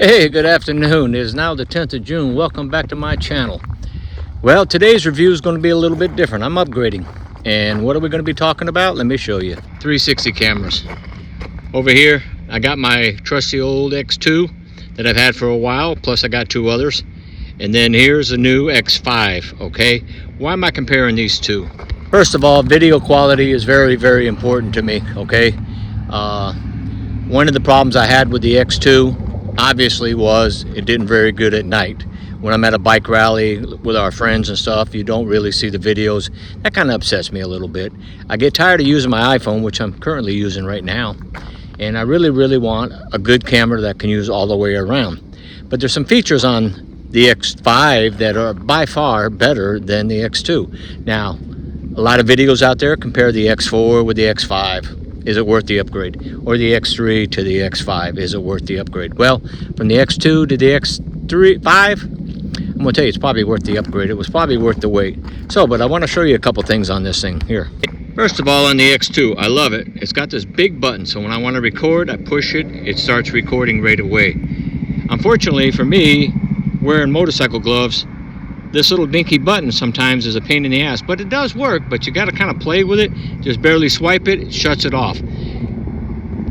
Hey, good afternoon. It is now the 10th of June. Welcome back to my channel. Well, today's review is going to be a little bit different. I'm upgrading. And what are we going to be talking about? Let me show you. 360 cameras. Over here, I got my trusty old X2 that I've had for a while, plus I got two others. And then here's a new X5, okay? Why am I comparing these two? First of all, video quality is very, very important to me, okay? One of the problems I had with the X2 obviously was it didn't very good at night. When I'm at a bike rally with our friends and stuff, you don't really see the videos. That kind of upsets me a little bit. I get tired of using my iPhone, which I'm currently using right now, and I really want a good camera that can use all the way around. But there's some features on the X5 that are by far better than the X2. Now, a lot of videos out there compare the X4 with the X5. Is it worth the upgrade? Or the X3 to the X5, is it worth the upgrade? Well, from the X2 to the X5, I'm gonna tell you it's probably worth the upgrade. It was probably worth the wait. So, but I wanna show you a couple things on this thing here. First of all, on the X2, I love it. It's got this big button, so when I wanna record, I push it, it starts recording right away. Unfortunately for me, wearing motorcycle gloves, this little dinky button sometimes is a pain in the ass, but it does work, but you got to kind of play with it. Just barely swipe it, it shuts it off.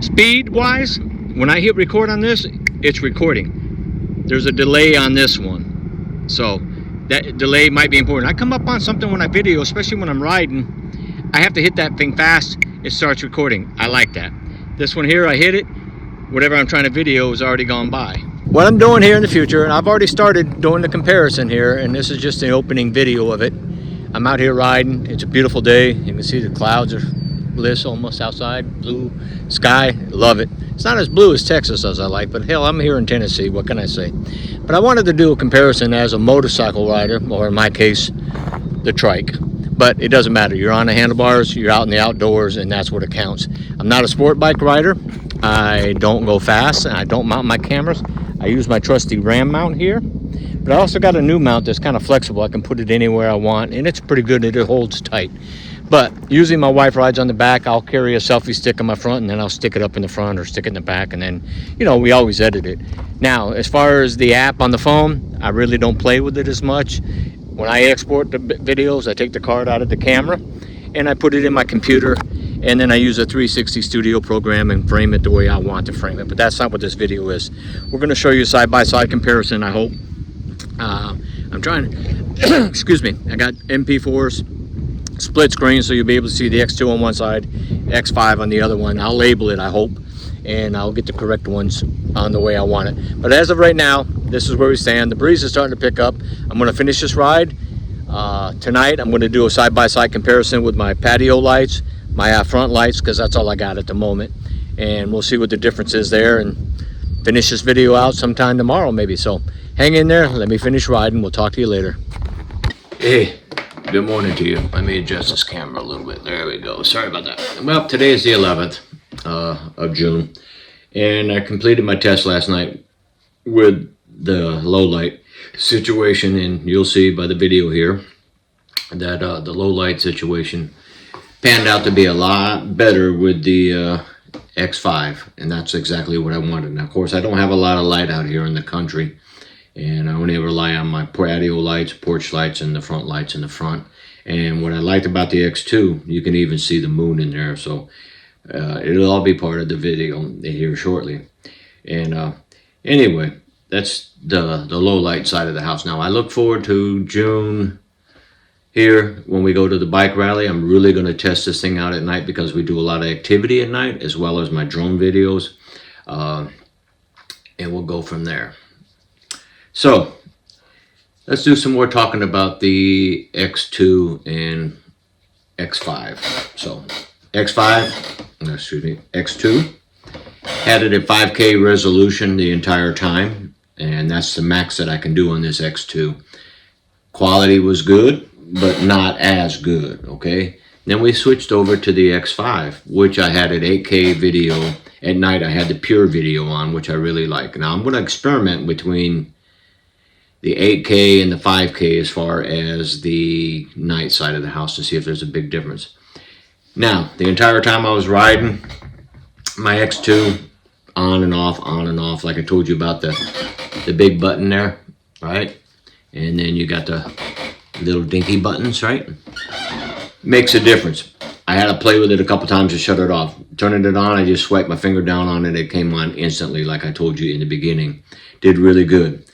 Speed wise, when I hit record on this, it's recording. There's a delay on this one, so that delay might be important. I come up on something when I video, especially when I'm riding, I have to hit that thing fast, it starts recording. I like that. This one here, I hit it, whatever I'm trying to video is already gone by. What I'm doing here in the future, and I've already started doing the comparison here, and this is just the opening video of it. I'm out here riding. It's a beautiful day. You can see the clouds are bliss almost outside. Blue sky. Love it. It's not as blue as Texas as I like, but hell, I'm here in Tennessee. What can I say? But I wanted to do a comparison as a motorcycle rider, or in my case, the trike. But it doesn't matter. You're on the handlebars, you're out in the outdoors, and that's what it counts. I'm not a sport bike rider. I don't go fast, and I don't mount my cameras. I use my trusty RAM mount here, but I also got a new mount that's kind of flexible. I can put it anywhere I want, and it's pretty good. It holds tight. But usually my wife rides on the back. I'll carry a selfie stick in my front, and then I'll stick it up in the front or stick it in the back, and then, you know, we always edit it. Now, as far as the app on the phone, I really don't play with it as much. When I export the videos, I take the card out of the camera, and I put it in my computer, and then I use a 360 studio program and frame it the way I want to frame it. But that's not what this video is. We're going to show you a side-by-side comparison, I hope. I'm trying to, excuse me, I got MP4s, split screen, so you'll be able to see the X2 on one side, X5 on the other one. I'll label it, I hope, and I'll get the correct ones on the way I want it. But as of right now, this is where we stand. The breeze is starting to pick up. I'm going to finish this ride. Tonight, I'm going to do a side-by-side comparison with my patio lights, my front lights, because that's all I got at the moment, and we'll see what the difference is there and finish this video out sometime tomorrow maybe. So hang in there, let me finish riding. We'll talk to you later. Hey, good morning to you. Let me adjust this camera a little bit. There we go. Sorry about that. Well, today is the 11th of June, and I completed my test last night with the low light situation, and you'll see by the video here that the low light situation panned out to be a lot better with the X5, and that's exactly what I wanted. Now, of course, I don't have a lot of light out here in the country, and I only rely on my patio lights, porch lights, and the front lights in the front. And what I liked about the X2, you can even see the moon in there, so it'll all be part of the video here shortly. And anyway, that's the low light side of the house. Now, I look forward to June here when we go to the bike rally. I'm really going to test this thing out at night because we do a lot of activity at night, as well as my drone videos, and we'll go from there. So let's do some more talking about the X2 and X5. So X2 had it at 5K resolution the entire time, and that's the max that I can do on this X2. Quality was good, but not as good, okay? Then we switched over to the X5, which I had at 8K video. At night, I had the pure video on, which I really like. Now, I'm going to experiment between the 8K and the 5K as far as the night side of the house to see if there's a big difference. Now, the entire time I was riding my X2, on and off, like I told you about the big button there, right? And then you got the little dinky buttons, right? Makes a difference. I had to play with it a couple times to shut it off. Turning it on, I just swiped my finger down on it. It came on instantly, like I told you in the beginning. Did really good.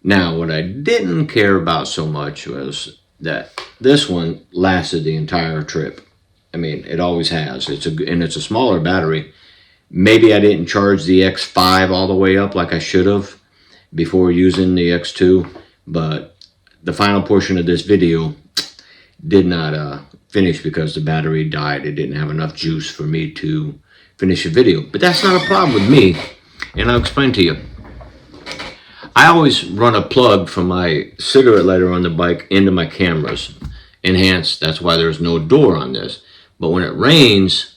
Now, what I didn't care about so much was that this one lasted the entire trip. I mean, it always has. And it's a smaller battery. Maybe I didn't charge the X5 all the way up like I should have before using the X2, but the final portion of this video did not finish because the battery died. It didn't have enough juice for me to finish the video. But that's not a problem with me, and I'll explain to you. I always run a plug from my cigarette lighter on the bike into my cameras. Enhanced, that's why there's no door on this. But when it rains,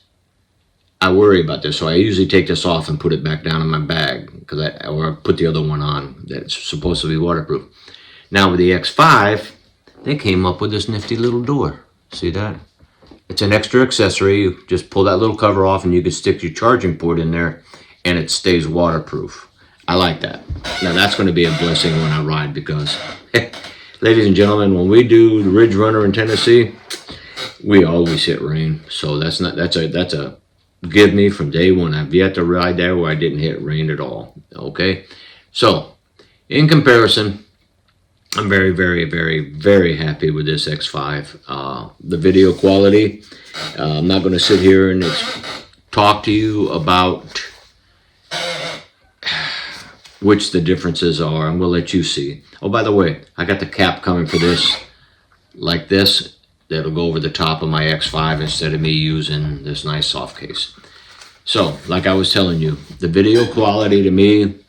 I worry about this, so I usually take this off and put it back down in my bag, or I put the other one on that's supposed to be waterproof. Now with the X5, they came up with this nifty little door. See that? It's an extra accessory. You just pull that little cover off and you can stick your charging port in there and it stays waterproof. I like that. Now that's going to be a blessing when I ride because, ladies and gentlemen, when we do the Ridge Runner in Tennessee, we always hit rain. So that's a give me from day one. I've yet to ride there where I didn't hit rain at all. Okay, so in comparison, I'm very, very, very, very happy with this X5. The video quality, I'm not going to sit here and talk to you about which the differences are. I'm going to let you see. Oh, by the way, I got the cap coming for this, like this. That'll go over the top of my X5 instead of me using this nice soft case. So, like I was telling you, the video quality to me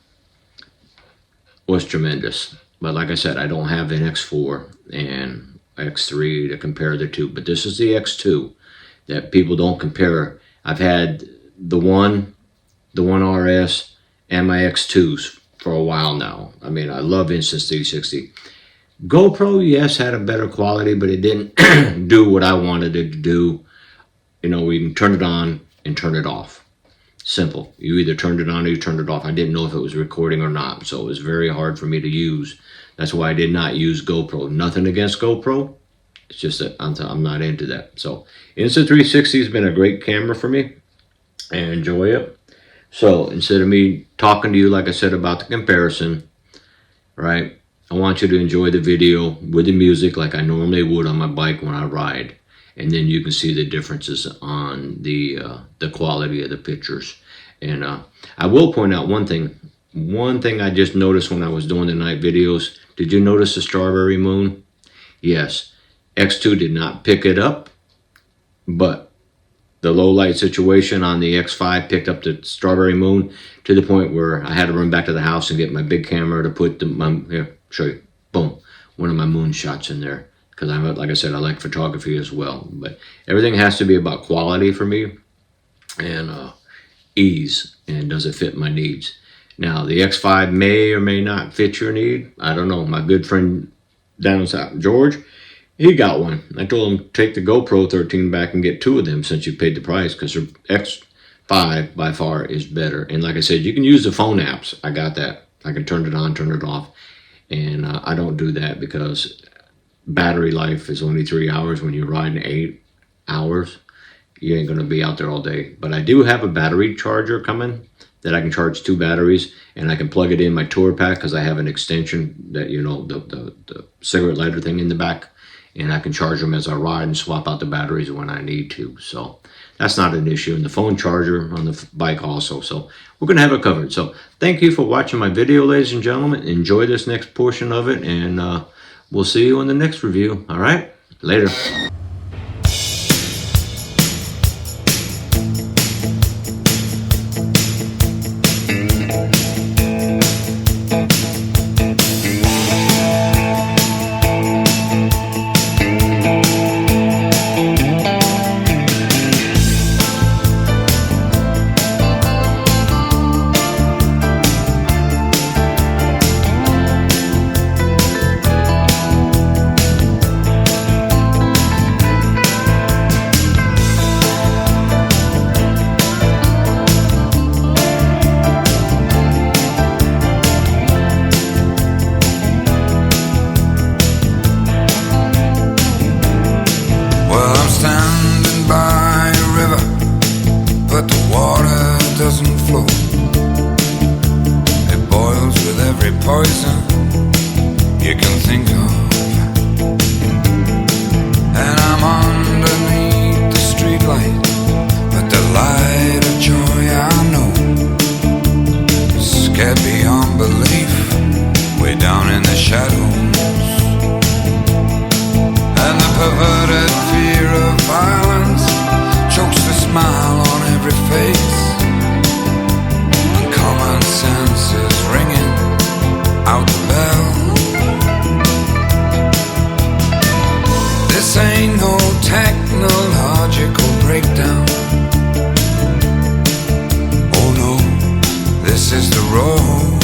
was tremendous. But like I said, I don't have an X4 and X3 to compare the two. But this is the X2 that people don't compare. I've had the one RS, and my X2s for a while now. I mean, I love Insta360. GoPro, yes, had a better quality, but it didn't do what I wanted it to do. You know, we can turn it on and turn it off. Simple. You either turned it on or you turned it off. I didn't know if it was recording or not, so it was very hard for me to use. That's why I did not use GoPro. Nothing against GoPro. It's just that I'm not into that. So Insta360 has been a great camera for me. I enjoy it. So instead of me talking to you, like I said, about the comparison, right? I want you to enjoy the video with the music like I normally would on my bike when I ride. And then you can see the differences on the quality of the pictures. And I will point out one thing. One thing I just noticed when I was doing the night videos. Did you notice the strawberry moon? Yes. X2 did not pick it up, but the low light situation on the X5 picked up the strawberry moon to the point where I had to run back to the house and get my big camera to put here, show you, boom, one of my moon shots in there. Because like I said, I like photography as well. But everything has to be about quality for me and ease, and does it fit my needs. Now, the X5 may or may not fit your need. I don't know. My good friend down south, George, he got one. I told him, take the GoPro 13 back and get two of them since you paid the price, because the X5 by far is better. And like I said, you can use the phone apps. I got that. I can turn it on, turn it off. And I don't do that because battery life is only 3 hours. When you're riding 8 hours, you ain't going to be out there all day. But I do have a battery charger coming that I can charge 2 batteries, and I can plug it in my tour pack because I have an extension that, you know, the cigarette lighter thing in the back, and I can charge them as I ride and swap out the batteries when I need to. So that's not an issue. And the phone charger on the bike also. So we're going to have it covered. So thank you for watching my video, ladies and gentlemen. Enjoy this next portion of it, and we'll see you in the next review. All right? Later. every poison you can think of. And I'm underneath the streetlight, but the light of joy I know is scared beyond belief, way down in the shadows. And the perverted fear of violence chokes the smile on every face, and common sense is ringing out the bell. This ain't no technological breakdown. Oh no, this is the road.